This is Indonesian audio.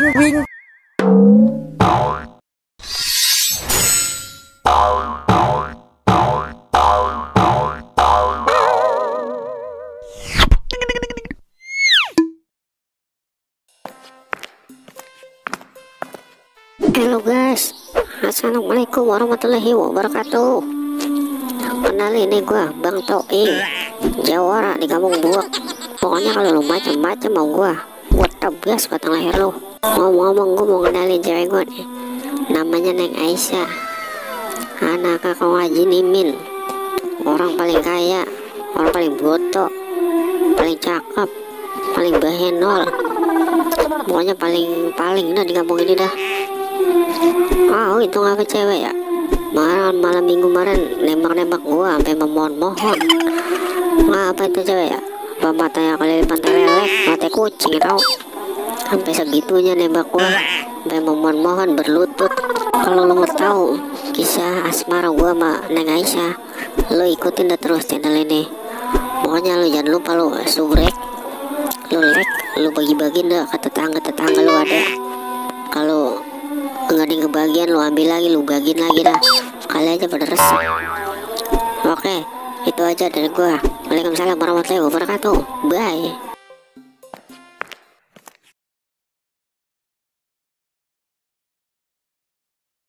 wing wing. Halo guys, assalamualaikum warahmatullahi wabarakatuh. Kenalin, ini gua Bang Toing, jawara di kampung Buak. Pokoknya kalau lu macam-macam mau gua tabgas batang leher lu. Ngomong-ngomong, gua mau kenalin cewek gua nih, namanya Neng Aisyah, anak kakak Haji Mimin. Orang paling kaya, orang paling botok, paling cakep, paling bahenol, pokoknya paling dah di kampung ini dah. Itu ngapa cewek ya? Malam minggu kemarin nembak gua sampai memohon-mohon. Ngapa itu cewek ya? Apa matanya keliling pantai lelek, mata kucing tau? Sampai segitunya nembak gua, sampai memohon-mohon berlutut. Kalau lo mau tahu kisah asmara gua sama Neng Aisyah, lo ikutin dah terus channel ini. Pokoknya lo jangan lupa lo subrek, lo like, lo bagi-bagiin dah ke tetangga lo ada. Kalau nggak ada yang kebagian, lu ambil lagi, lu bagiin lagi dah, kali aja pada resep. Oke, itu aja dari gua. Waalaikumsalam warahmatullahi wabarakatuh. Bye.